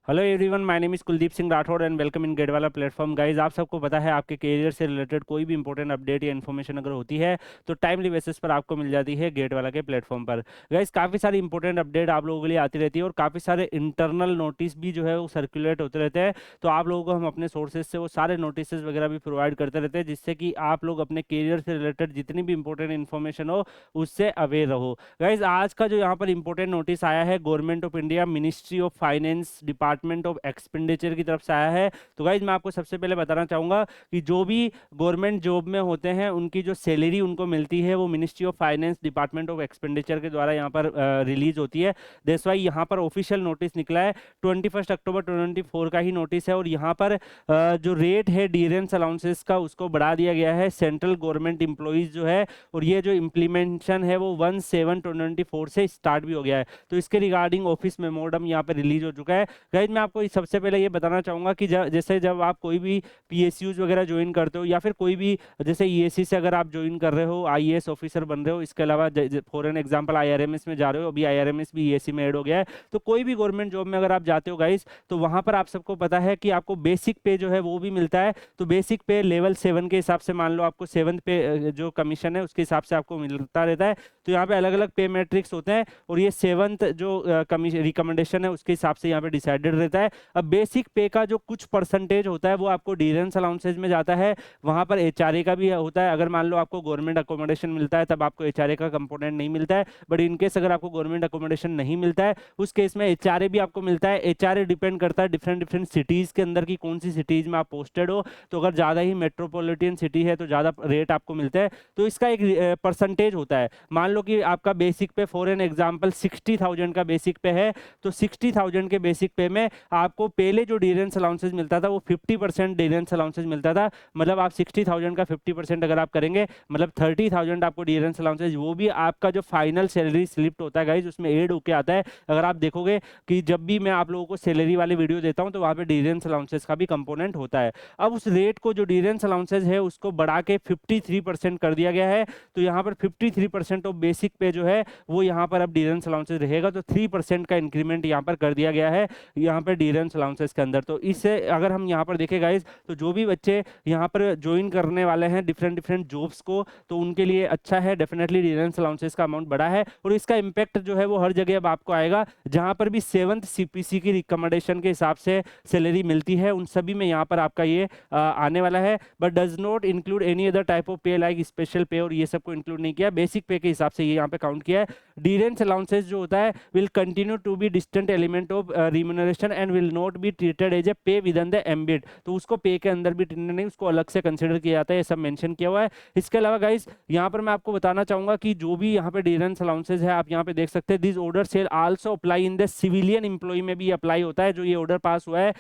Hello everyone, my name is Kuldeep Singh Rathore and welcome in gate वाला platform. Guys, आप सबको पता है आपके करियर से रिलेटेड कोई भी इंपॉर्टेंट अपडेट या इन्फॉर्मेशन अगर होती है तो टाइमली बेसिस पर आपको मिल जाती है गेट वाला के प्लेटफॉर्म पर। गाइज, काफ़ी सारी इंपॉर्टेंट अपडेट आप लोगों के लिए आती रहती है और काफ़ी सारे इंटरनल नोटिस भी जो है वो सर्कुलेट होते रहते हैं। तो आप लोगों को हम अपने सोर्सेज से वो सारे नोटिस वगैरह भी प्रोवाइड करते रहते हैं, जिससे कि आप लोग अपने करियर से रिलेटेड जितनी भी इंपॉर्टेंट इन्फॉर्मेशन हो उससे अवेयर रहो। गाइज, आज का जो यहाँ पर इंपॉर्टेंट नोटिस आया है government of India ministry of finance department of expenditure की तरफ से आया है। तो गाइज, मैं आपको सबसे पहले बताना चाहूंगा कि जो भी गवर्नमेंट जॉब में होते हैं उनकी जो सैलरी उनको मिलती है वो ministry of finance department of expenditure के द्वारा यहाँ पर रिलीज होती है। दैट्स वाई यहाँ पर ऑफिशियल नोटिस निकला है। 21 अक्टूबर 2024 का ही नोटिस है और यहाँ पर जो रेट है डियरेंस अलाउंसेस का उसको बढ़ा दिया गया है सेंट्रल गवर्नमेंट एम्प्लॉइज जो है, और ये जो इम्प्लीमेंटेशन है वो 1/7/2024 से स्टार्ट भी हो गया है। तो इसके रिगार्डिंग ऑफिस मेमोरंडम यहाँ पर रिलीज हो चुका है। गाइज, मैं आपको सबसे पहले ये बताना चाहूँगा कि जैसे जब आप कोई भी पीएसयूज वगैरह ज्वाइन करते हो या फिर कोई भी जैसे ईएससी से अगर आप ज्वाइन कर रहे हो, आईएएस ऑफिसर बन रहे हो, इसके अलावा फॉर एन एग्जांपल आईआरएमएस में जा रहे हो, अभी आईआरएमएस भी ईएससी में ऐड हो गया है। तो कोई भी गवर्नमेंट जॉब में अगर आप जाते हो गाइज, तो वहाँ पर आप सबको पता है कि आपको बेसिक पे जो है वो भी मिलता है। तो बेसिक पे लेवल 7 के हिसाब से मान लो आपको 7th पे जो कमीशन है उसके हिसाब से आपको मिलता रहता है। तो यहाँ पे अलग अलग पे मैट्रिक्स होते हैं और ये 7th जो कमीशन रिकमेंडेशन है उसके हिसाब से यहाँ पे डिसाइडेड रहता है। अब बेसिक पे का जो कुछ परसेंटेज होता है वो आपको डियरेंस अलाउंसेज में जाता है, वहाँ पर एचआरए का भी होता है। अगर मान लो आपको गवर्नमेंट अकोमोडेशन मिलता है तब आपको एचआरए का कंपोनेंट नहीं मिलता है, बट इनकेस अगर आपको गवर्नमेंट अकोमोडेशन नहीं मिलता है उस केस में एचआरए भी आपको मिलता है। एचआरए डिपेंड करता है डिफरेंट डिफरेंट सिटीज़ के अंदर की कौन सी सिटीज़ में आप पोस्टेड हो। तो अगर ज़्यादा ही मेट्रोपॉलिटन सिटी है तो ज़्यादा रेट आपको मिलता है। तो इसका एक परसेंटेज होता है। मान लो कि आपका बेसिक पे फॉर एन एग्जाम्पल 60,000 का बेसिक पे है, तो 60,000 के बेसिक पे में आपको पहले जो डियरेंस अलाउंसेज मिलता था वो 50% डियरेंस अलाउंसेज मिलता था। मतलब आप 60,000 का 50% अगर आप करेंगे मतलब 30,000 आपको डियरेंस अलाउंसेज, वो भी आपका जो फाइनल सैलरी स्लिप होता है गाइज उसमें ऐड होके आता है। अगर आप देखोगे कि जब भी मैं आप लोगों को सैलरी वाली वीडियो देता हूं तो वहां पे डियरेंस अलाउंसेज का भी कंपोनेंट होता है। अब उस रेट को जो डियरेंस अलाउंसेज है उसको बढ़ा के 53% कर दिया गया है। तो यहाँ पर 53% ऑफ बेसिक पे जो है वो यहाँ पर अब डियरेंस अलाउंसेज रहेगा। तो 3% का इंक्रीमेंट यहाँ पर कर दिया गया है यहाँ पर डियरेंस अलाउंसेज के अंदर। तो इससे अगर हम यहाँ पर देखें गाइज, तो जो भी बच्चे यहाँ पर ज्वाइन करने वाले हैं डिफरेंट डिफरेंट जॉब्स को, तो उनके लिए अच्छा है। डेफिनेटली डियरेंस अलाउंसेज का अमाउंट बड़ा है और इसका इंपैक्ट जो है वो हर जगह अब आपको आएगा। जहाँ पर भी 7th सीपीसी की रिकमेंडेशन के हिसाब से सैलरी मिलती है उन सभी में यहाँ पर आपका ये आने वाला है। But does not include any other type of पे लाइक स्पेशल पे, और ये सबको इंक्लूड नहीं किया, बेसिक पे के हिसाब से ये यहाँ पे काउंट किया है। डियरेंस अलाउंसेज जो होता है will continue to be distant element of remuneration and will not be treated as a pay with in the ambit. तो उसको पे के अंदर भी ट्रीट नहीं, उसको अलग से कंसिडर किया जाता है, ये सब मेंशन किया हुआ है। इसके अलावा गाइस यहाँ पर मैं आपको बताना चाहूंगा कि जो भी यहाँ पे डियरेंस अलाउंसेज है आप यहाँ पे देख सकते हैं, this order shall also apply in the civilian employ में भी अप्लाई होता है। जो ये ऑर्डर पास हुआ है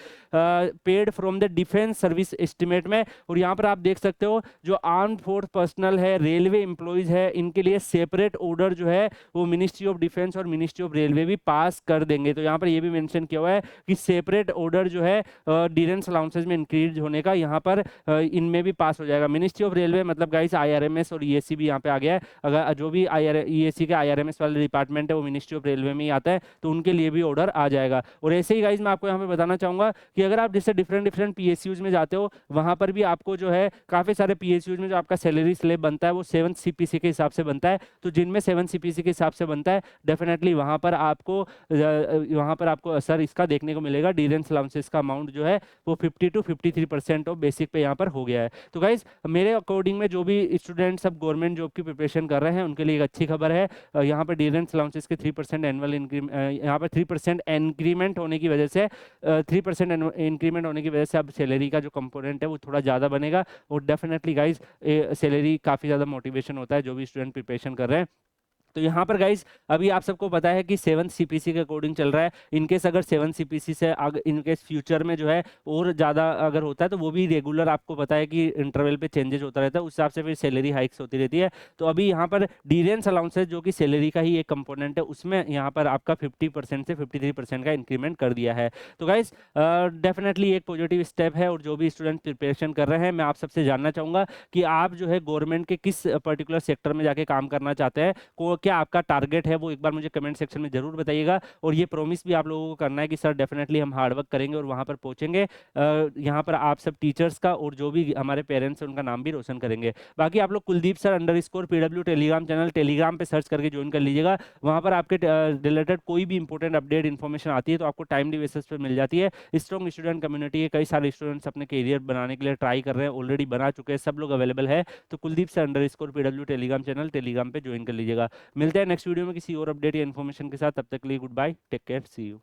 paid from the defence service estimate में, और यहाँ पर आप देख सकते हो जो आर्म्ड फोर्स पर्सनल है, रेलवे एम्प्लॉयज है, इनके लिए सेपरेट ऑर्डर जो है वो मिनिस्ट्री ऑफ डिफेंस और मिनिस्ट्री ऑफ रेलवे भी पास कर देंगे। तो यहाँ पर ये भी मेंशन किया हुआ है कि सेपरेट ऑर्डर जो है डियरेंस अलाउंसेज में इंक्रीज होने का यहाँ पर इनमें भी पास हो जाएगा। मिनिस्ट्री ऑफ रेलवे मतलब गाइस आईआरएमएस और ईएससी भी यहाँ पे आ गया है। अगर जो भी ईएससी के आईआरएमएस वाला डिपार्टमेंट है वो मिनिस्ट्री ऑफ रेलवे में ही आता है, तो उनके लिए भी ऑर्डर आ जाएगा। और ऐसे ही गाइस मैं आपको यहाँ पे बताना चाहूंगा कि अगर आप जैसे डिफरेंट डिफरेंट पीएसयूज में जाते हो वहां पर भी आपको जो है काफी सारे पीएसयूज में जो आपका सैलरी स्लेब बनता है वो 7th सीपीसी के हिसाब से बनता है। तो जिनमें 7th सीपीसी के हिसाब से बनता है डेफिनेटली वहां पर आपको असर इसका देखने को मिलेगा। डियरेंस अलाउंसेस का अमाउंट जो है वो 50 to 53% ऑफ बेसिक पे यहाँ पर हो गया है। तो गाइज मेरे अकॉर्डिंग में जो भी स्टूडेंट्स सब गवर्नमेंट जॉब की प्रिपरेशन कर रहे हैं उनके लिए एक अच्छी खबर है। यहाँ पर डियरेंस अलाउंसेस के 3% एनुअल यहाँ पर 3% इंक्रीमेंट होने की वजह से 3% इंक्रीमेंट होने की वजह से अब सैलरी का जो कंपोनेंट है वो थोड़ा ज़्यादा बनेगा। और डेफिनेटली गाइज सैलरी काफ़ी ज़्यादा मोटिवेशन होता है जो भी स्टूडेंट प्रिपरेशन कर रहे हैं। तो यहाँ पर गाइज अभी आप सबको पता है कि 7th सीपीसी के अकॉर्डिंग चल रहा है। इनकेस अगर 7th सीपीसी से इनकेस फ्यूचर में जो है और ज़्यादा अगर होता है तो वो भी रेगुलर आपको पता है कि इंटरवल पे चेंजेस होता रहता है, उस हिसाब से फिर सैलरी हाइक्स होती रहती है। तो अभी यहाँ पर डियरेंस अलाउंसेज जो कि सैलरी का ही एक कंपोनेंट है उसमें यहाँ पर आपका 50% से 53% का इंक्रीमेंट कर दिया है। तो गाइज डेफिनेटली एक पॉजिटिव स्टेप है। और जो भी स्टूडेंट प्रिपरेशन कर रहे हैं मैं आप सबसे जानना चाहूँगा कि आप जो है गवर्नमेंट के किस पर्टिकुलर सेक्टर में जाके काम करना चाहते हैं, क्या आपका टारगेट है वो एक बार मुझे कमेंट सेक्शन में जरूर बताइएगा। और ये प्रॉमिस भी आप लोगों को करना है कि सर डेफिनेटली हम हार्ड वर्क करेंगे और वहाँ पर पहुँचेंगे। यहाँ पर आप सब टीचर्स का और जो भी हमारे पेरेंट्स हैं उनका नाम भी रोशन करेंगे। बाकी आप लोग Kuldeep sir _PW Telegram channel Telegram पे सर्च करके ज्वाइन कर लीजिएगा। वहाँ पर आपके रिलेटेड कोई भी इंपॉर्टेंट अपडेट इन्फॉर्मेशन आती है तो आपको टाइमली बेसिस पे मिल जाती है। स्ट्रॉन्ग स्टूडेंट कम्युनिटी है, कई सारे स्टूडेंट्स अपने करियर बनाने के लिए ट्राई कर रहे हैं, ऑलरेडी बना चुके हैं, सब लोग अवेलेबल है। तो Kuldeep sir _PW Telegram channel Telegram पे ज्वाइन कर लीजिएगा। मिलते हैं नेक्स्ट वीडियो में किसी और अपडेट या इन्फॉर्मेशन के साथ। तब तक के लिए goodbye, take care, see you.